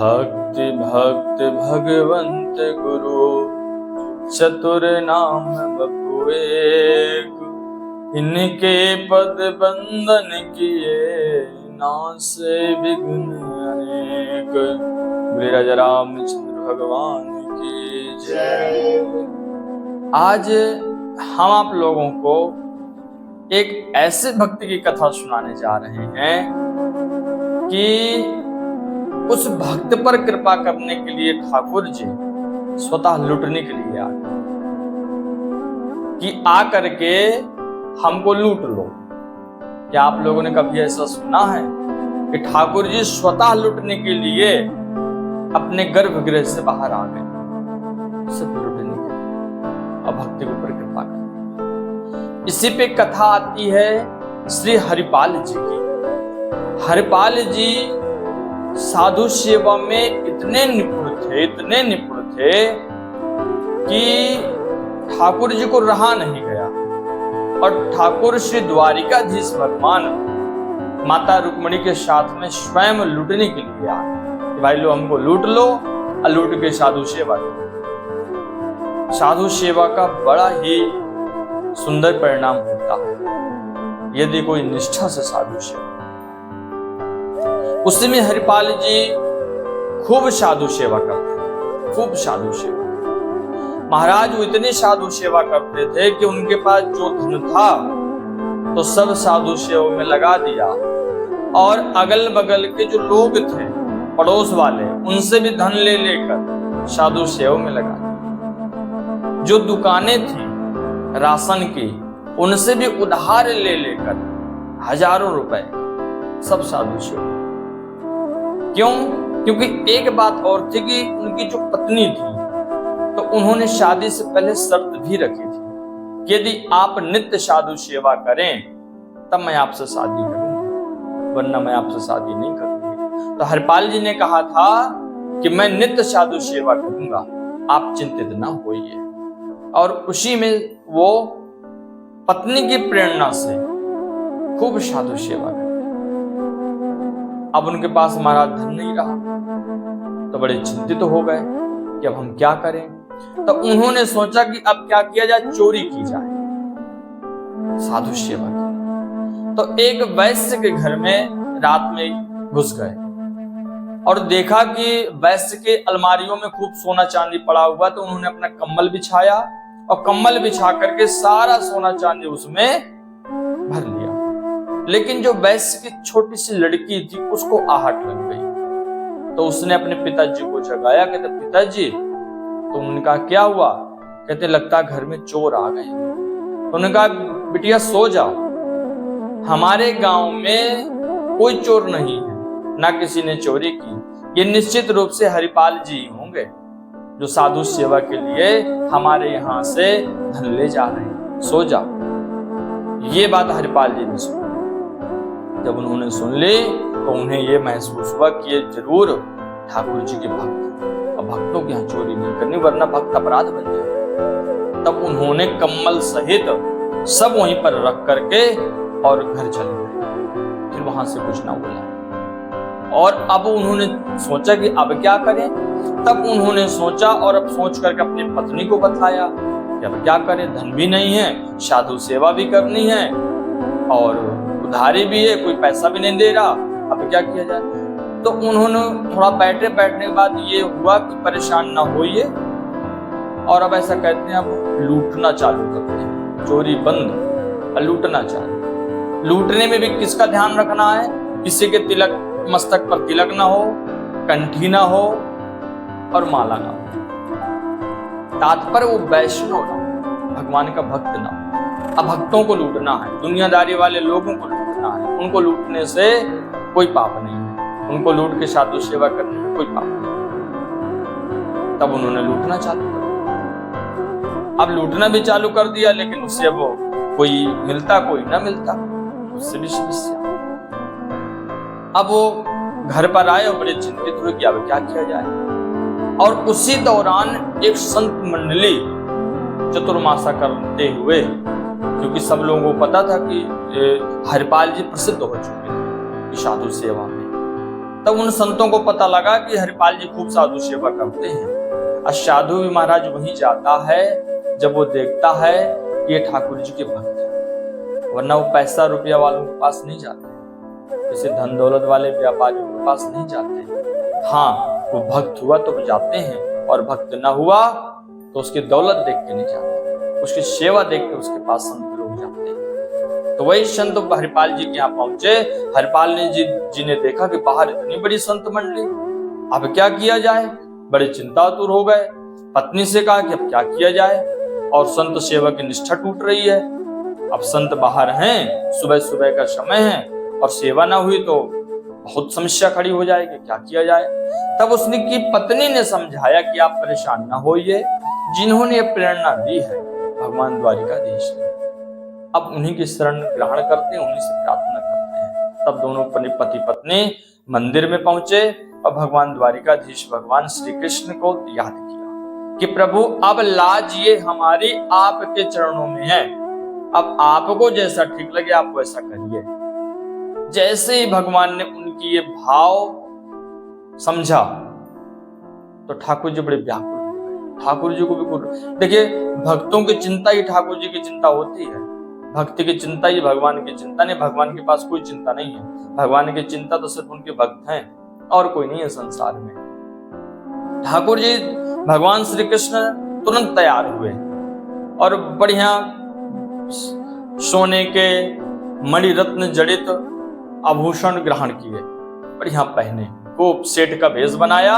भक्ति भक्त भगवंत गुरु चतुर नाम बपु एक, इनके पद बंदन किए नासे विघ्न अनेक। बोले राजा रामचंद्र भगवान की जय। आज हम आप लोगों को एक ऐसे भक्ति की कथा सुनाने जा रहे हैं कि उस भक्त पर कृपा करने के लिए ठाकुर जी स्वतः लूटने के लिए आए कि आकर के हमको लूट लो। क्या आप लोगों ने कभी ऐसा सुना है कि ठाकुर जी स्वतः लूटने के लिए अपने गर्भगृह से बाहर आ गए, सिर्फ लूटने के लिए, अब भक्ति के ऊपर कृपा कर। इसी पे कथा आती है श्री हरिपाल जी की। हरिपाल जी साधु सेवा में इतने निपुण थे कि ठाकुर जी को रहा नहीं गया और ठाकुर श्री द्वारिकाधीश भगवान माता रुक्मणी के साथ में स्वयं लूटने के लिए आए। भाई लो, हमको लूट लो और लूट के साधु सेवा करो। साधु सेवा का बड़ा ही सुंदर परिणाम होता है यदि कोई निष्ठा से साधु सेवा। उस समय हरिपाल जी खूब साधु सेवा करते थे, खूब साधु सेवा। महाराज वो इतनी साधु सेवा करते थे कि उनके पास जो धन था तो सब साधु सेवा में लगा दिया और अगल बगल के जो लोग थे पड़ोस वाले, उनसे भी धन ले लेकर साधु सेवा में लगा दिया। जो दुकानें थी राशन की, उनसे भी उधार ले लेकर हजारों रुपए सब साधु सेवा। क्यों? क्योंकि एक बात और थी कि उनकी जो पत्नी थी तो उन्होंने शादी से पहले शर्त भी रखी थी कि यदि आप नित्य साधु सेवा करें तब मैं आपसे शादी करूंगी, वरना मैं आपसे शादी नहीं करूंगी। तो हरिपाल जी ने कहा था कि मैं नित्य साधु सेवा करूंगा, आप चिंतित ना होइए। और उसी में वो पत्नी की प्रेरणा से खूब साधु सेवा कर। अब उनके पास महाराज धन नहीं रहा तो बड़े चिंतित हो गए कि अब हम क्या करें। तो उन्होंने सोचा कि अब क्या किया जाए, चोरी की जाए साधु सेवा की। तो एक वैश्य के घर में रात में घुस गए और देखा कि वैश्य के अलमारियों में खूब सोना चांदी पड़ा हुआ। तो उन्होंने अपना कंबल बिछाया और कंबल बिछा करके सारा सोना चांदी उसमें भर लिया। लेकिन जो वैश्य की छोटी सी लड़की थी उसको आहट लग गई तो उसने अपने पिताजी को जगाया। कहते पिताजी, तो उन्होंने कहा क्या हुआ? कहते लगता घर में चोर आ गए। तो उन्होंने कहा बिटिया सो जाओ, हमारे गांव में कोई चोर नहीं है, ना किसी ने चोरी की। ये निश्चित रूप से हरिपाल जी होंगे जो साधु सेवा के लिए हमारे यहाँ से धन ले जा रहे हैं, सो जाओ। ये बात हरिपाल जी ने सुनी। जब उन्होंने सुन ली तो उन्हें ये महसूस हुआ कि ये जरूर ठाकुर जी के भक्त, और भक्तों के यहाँ चोरी नहीं करनी वरना भक्त अपराध बन जाए। तब उन्होंने कम्बल सहित सब वहीं पर रख करके और घर चले गए। फिर वहां से कुछ ना बोला और अब उन्होंने सोचा कि अब क्या करें। तब उन्होंने सोचा और अब सोच करके अपनी पत्नी को बताया कि अब क्या करें, धन भी नहीं है, साधु सेवा भी करनी है और उधारी भी है, कोई पैसा भी नहीं दे रहा, अब क्या किया जाए। तो उन्होंने थोड़ा बैठने के बाद ये हुआ कि परेशान ना होइए और अब ऐसा कहते हैं अब लूटना चालू करते हैं। चोरी बंद और लूटना चालू। लूटने में भी किसका ध्यान रखना है? किसी के तिलक, मस्तक पर तिलक ना हो, कंठी ना हो और माला ना हो। तात्पर्य वो वैष्णव ना हो, भगवान का भक्त ना हो। अब भक्तों को लूटना है, दुनियादारी वाले लोगों को लूटना है। उनको लूटने से कोई पाप नहीं है, उनको लूट के साधु सेवा करने में कोई पाप नहीं। तब उन्होंने लूटना चालू कर दिया। अब लूटना भी चालू कर दिया लेकिन उससे वो कोई मिलता कोई ना मिलता, उससे भी समस्या। अब वो घर पर आए और बड़े चिंतित हुए कि अब क्या किया जाए। और उसी दौरान एक संत मंडली चतुर्मासा करते हुए, क्योंकि सब लोगों को पता था कि हरिपाल जी प्रसिद्ध हो चुके थे साधु सेवा में, तब उन संतों को पता लगा कि हरिपाल जी खूब साधु सेवा करते हैं। और साधु भी महाराज वहीं जाता है जब वो देखता है कि ये ठाकुर जी के भक्त हैं, वरना वो पैसा रुपया वालों के पास नहीं जाते, किसी धन दौलत वाले व्यापारियों के पास नहीं जाते। हाँ, वो भक्त हुआ तो जाते हैं, और भक्त न हुआ तो उसकी दौलत देख के नहीं जाते, उसकी सेवा देख के उसके पास संत लोग जाते हैं। तो वही संत हरिपाल जी के यहाँ पहुंचे। हरिपाल जी ने देखा कि बाहर इतनी बड़ी संत मंडली, अब क्या किया जाए, बड़े चिंतातुर हो गए। पत्नी से कहा कि अब क्या किया जाए, और संत सेवा की निष्ठा टूट रही है। अब संत बाहर हैं, सुबह सुबह का समय है, और सेवा ना हुई तो बहुत समस्या खड़ी हो जाएगी, क्या किया जाए। तब उसने की पत्नी ने समझाया कि आप परेशान ना होइए, जिन्होंने प्रेरणा दी है भगवान द्वारिकाधीश ने, अब उन्हीं की शरण ग्रहण करते हैं, उन्हीं से प्रार्थना करते हैं। तब दोनों पति पत्नी मंदिर में पहुंचे और भगवान द्वारिकाधीश भगवान श्री कृष्ण को याद किया कि प्रभु अब लाज ये हमारी आपके चरणों में है, अब आपको जैसा ठीक लगे आप वैसा करिए। जैसे ही भगवान ने उनकी ये भाव समझा तो ठाकुर जी बड़े व्याकुल हो गए। ठाकुर जी को भी देखिए, भक्तों की चिंता ही ठाकुर जी की चिंता होती है, भक्ति की चिंता ही भगवान की चिंता नहीं। भगवान के पास कोई चिंता नहीं है, भगवान की चिंता तो सिर्फ उनके भक्त हैं और कोई नहीं है संसार में। ठाकुर जी भगवान श्री कृष्ण तुरंत तैयार हुए और बढ़िया सोने के मणि रत्न जड़ित आभूषण ग्रहण किए, बढ़िया पहने, खूब सेठ का भेष बनाया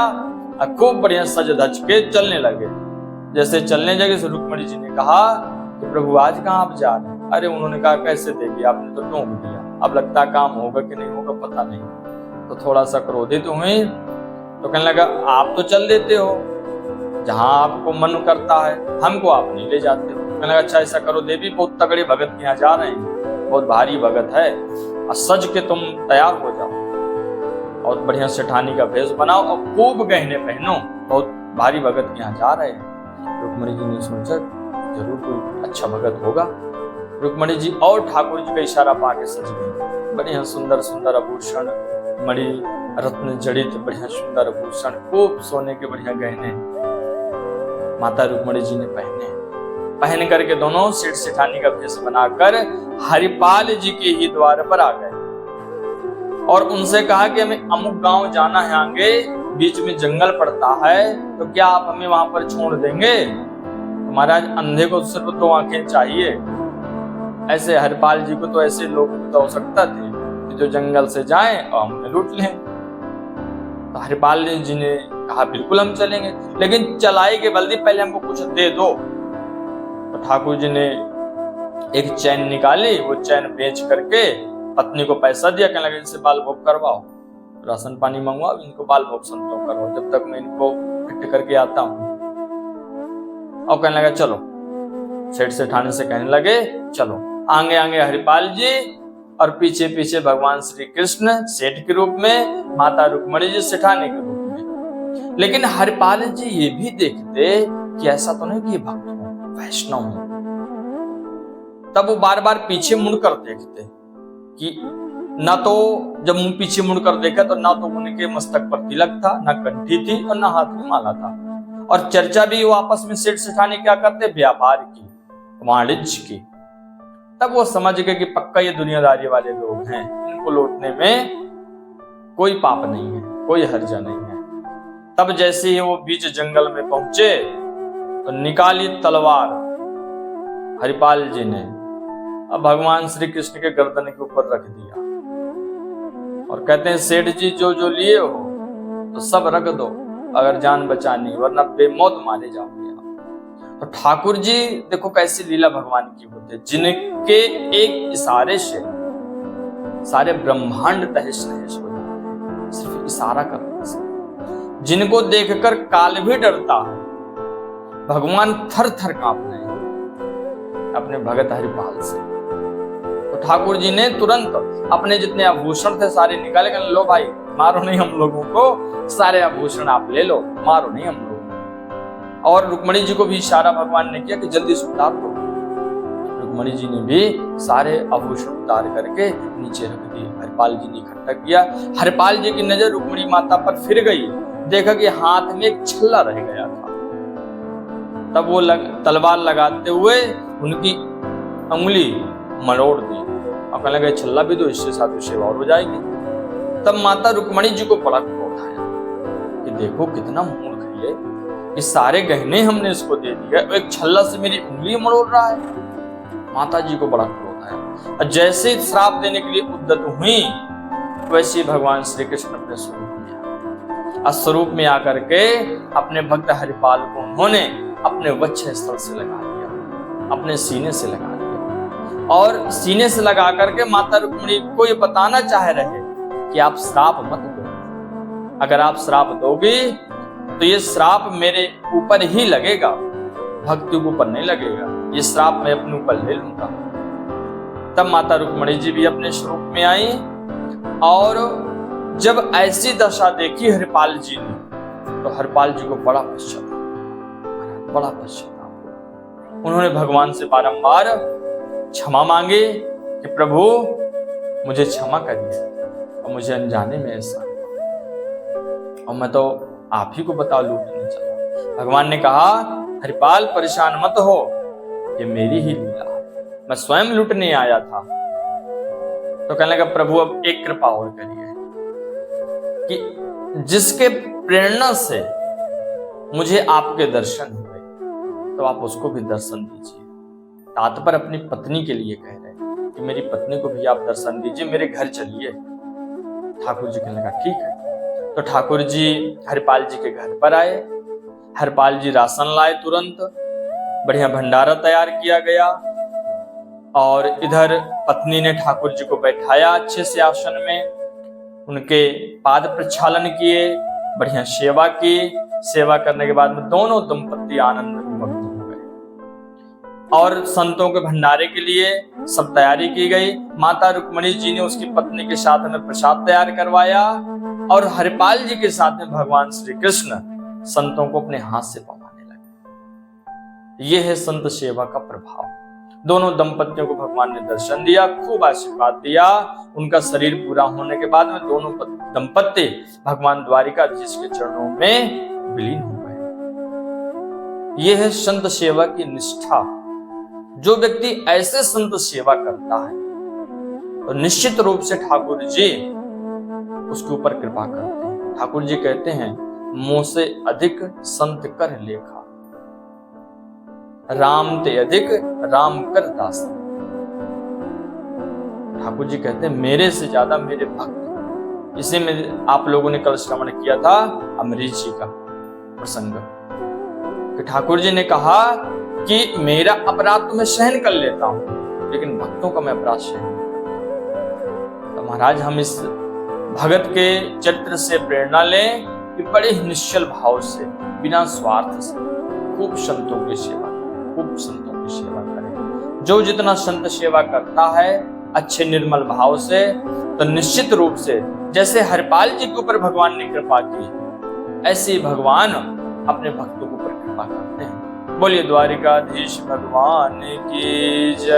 और खूब बढ़िया सज धज के चलने लगे। जैसे चलने लगे तो रुक्मिणी जी ने कहा कि प्रभु आज कहाँ आप जा रहे हैं? अरे उन्होंने कहा कैसे देगी, आपने तो टोक दिया, अब लगता है काम होगा कि नहीं होगा पता नहीं। तो थोड़ा सा क्रोधित हुए, तो कहने लगा आप तो चल देते हो जहां आपको मन करता है, हमको आप नहीं ले जाते हो। कहने लगा अच्छा ऐसा करो देवी, बहुत तगड़े भगत के यहाँ जा रहे हैं, बहुत भारी भगत है, और सज के तुम तैयार हो जाओ और बढ़िया सेठानी का भेष बनाओ और खूब गहने पहनो, बहुत भारी भगत के यहाँ जा रहे हैं। रुक्मिणी जी ने सोचा जरूर कोई अच्छा भगत होगा। रुक्मिणी जी और ठाकुर जी का इशारा पाके सज गई, बढ़िया सुंदर सुंदर आभूषण, मणि रत्न जड़ित बढ़िया सुंदर आभूषण, खूब सोने के बढ़िया गहने माता रुक्मिणी जी ने पहन करके दोनों सेठ सेठानी का भेष बनाकर हरिपाल जी के ही द्वार पर आ गए और उनसे कहा कि हमें अमुक गांव जाना है, आगे बीच में जंगल पड़ता है, तो क्या आप हमें वहां पर छोड़ देंगे? महाराज अंधे को सिर्फ 2 आंखें चाहिए, ऐसे हरिपाल जी को तो ऐसे लोगों की तो आवश्यकता थी कि जो जंगल से जाएं और हमें लूट लें। तो हरिपाल जी ने कहा बिल्कुल हम चलेंगे, लेकिन चलाए के बल्कि पहले हमको कुछ दे दो। तो ठाकुर जी ने एक चैन निकाली, वो चैन बेच करके पत्नी को पैसा दिया, कहने लगे इनसे बाल भोग करवाओ, राशन पानी मंगवाओ, इनको बाल भोग संतों करो जब तक मैं इनको फिट करके आता हूँ। और कहने लगा चलो, सेठ सेठानी से कहने लगे चलो, आगे आगे हरिपाल जी और पीछे पीछे भगवान श्री कृष्ण सेठ के रूप में, माता रुक्मिणी जी सेठानी के रूप में। लेकिन हरिपाल जी ये भी देखते कि ऐसा तो नहीं कि भक्त हो, वैष्णव हो। तब वो बार बार पीछे मुड़कर देखते कि ना तो जब मुंह पीछे मुड़कर देखा तो ना तो उनके मस्तक पर तिलक था, ना कंठी थी और ना हाथ में माला था। और चर्चा भी वो आपस में सेठ सेठानी क्या करते, व्यापार की, वाणिज्य की। तब वो समझ गए कि पक्का ये दुनियादारी वाले लोग हैं, इनको लौटने में कोई पाप नहीं है, कोई हर्जा नहीं है। तब जैसे ही वो बीच जंगल में पहुंचे तो निकाली तलवार हरिपाल जी ने, अब भगवान श्री कृष्ण के गर्दन के ऊपर रख दिया और कहते हैं सेठ जी जो जो लिए हो तो सब रख दो, अगर जान बचानी, वरना बेमौत मारे जाओगे आप। तो ठाकुर जी देखो कैसी लीला भगवान की होती है, जिनके एक इशारे से सारे ब्रह्मांड तहस नहस हो जाते हैं, सिर्फ इशारा करने से। जिनको देखकर काल भी डरता है, भगवान थर थर कांपने अपने भगत हरिपाल से। तो ठाकुर जी ने तुरंत अपने जितने आभूषण थे सारे निकाले, कहने लो भाई मारो नहीं हम लोगों को, सारे आभूषण आप ले लो, मारो नहीं हम लोग। और रुक्मिणी जी को भी इशारा भगवान ने किया कि जल्दी से उतार दो। रुक्मणी जी ने भी सारे आभूषण उतार करके नीचे रख दिए। हरिपाल जी ने इकट्ठा किया। हरिपाल जी की नजर रुक्मणी माता पर फिर गई, देखा कि हाथ में एक छल्ला रह गया था। तब वो तलवार लगाते हुए उनकी उंगली मरोड़ दी और कहने लगे छल्ला भी दो, इससे साधु सेवा और हो जाएगी। तब माता रुक्मणी जी को बड़ा क्रोध आया कि देखो कितना मूर्ख है ये सारे गहने हमने इसको दे दिए, एक छल्ला से मेरी उंगली मरोड़ रहा है। माता जी को बड़ा क्रोध आया और जैसे ही श्राप देने के लिए उद्यत हुई, वैसे ही भगवान श्री कृष्ण अपने स्वरूप में आए। स्वरूप में आकर के अपने भक्त हरिपाल को उन्होंने अपने वक्ष स्थल से लगा दिया, अपने सीने से लगा दिया और सीने से लगा करके माता रुक्मणी को ये बताना चाह रहे कि आप श्राप मत दो। अगर आप श्राप दोगे तो ये श्राप मेरे ऊपर ही लगेगा, भक्ति के ऊपर नहीं लगेगा। ये श्राप मैं अपने ऊपर ले लूंगा। तब माता रुक्मणी जी भी अपने स्वरूप में आई और जब ऐसी दशा देखी हरिपाल जी ने तो हरिपाल जी को बड़ा पश्चाताप। उन्होंने भगवान से बारंबार क्षमा मांगे कि प्रभु मुझे क्षमा करिए और मुझे अनजाने में ऐसा और मैं तो आप ही को बता लूटने चला। भगवान ने कहा हरिपाल परेशान मत हो, ये मेरी ही लीला है, मैं स्वयं लूटने आया था। तो कहने लगा प्रभु अब एक कृपा और करिए कि जिसके प्रेरणा से मुझे आपके दर्शन हुए तो आप उसको भी दर्शन दीजिए। तात्पर्य अपनी पत्नी के लिए कह रहे हैं कि मेरी पत्नी को भी आप दर्शन दीजिए, मेरे घर चलिए। ठाकुर जी कहने लगा ठीक है। तो ठाकुर जी हरिपाल जी के घर पर आए। हरिपाल जी राशन लाए, तुरंत बढ़िया भंडारा तैयार किया गया और इधर पत्नी ने ठाकुर जी को बैठाया अच्छे से आसन में, उनके पाद प्रक्षालन किए, बढ़िया सेवा की। सेवा करने के बाद में दोनों दंपत्ति आनंद में मग्न हो गए और संतों के भंडारे के लिए सब तैयारी की गई। माता रुक्मणी जी ने उसकी पत्नी के साथ में प्रसाद तैयार करवाया और हरिपाल जी के साथ में भगवान श्री कृष्ण संतों को अपने हाथ से पवाने लगे। यह है संत सेवा का प्रभाव। दोनों दंपतियों को भगवान ने दर्शन दिया, खूब आशीर्वाद दिया। उनका शरीर पूरा होने के बाद में दोनों दंपत्ति भगवान द्वारिकाधीश के चरणों में विलीन हो गए। यह है संत सेवा की निष्ठा। जो व्यक्ति ऐसे संत सेवा करता है तो निश्चित रूप से ठाकुर जी उसके ऊपर कृपा करते हैं। ठाकुर जी कहते हैं मोह से अधिक संत कर लेखा, राम ते अधिक राम कर दास। ठाकुर जी कहते हैं मेरे से ज्यादा मेरे भक्त। इसी में आप लोगों ने कल श्रवण किया था अमरीश जी का प्रसंग कि ठाकुर जी ने कहा कि मेरा अपराध तो मैं सहन कर लेता हूं लेकिन भक्तों का मैं अपराध सहन नहीं। तो महाराज हम इस भगत के चरित्र से प्रेरणा लें कि बड़े ही निश्चल भाव से बिना स्वार्थ से खूब संतों की सेवा, खूब संतों की सेवा करें। जो जितना संत सेवा करता है अच्छे निर्मल भाव से तो निश्चित रूप से जैसे हरिपाल जी के ऊपर भगवान ने कृपा की ऐसे ही भगवान अपने भक्तों के ऊपर कृपा करते हैं। बोलिए द्वारिकाधीश भगवान की जय।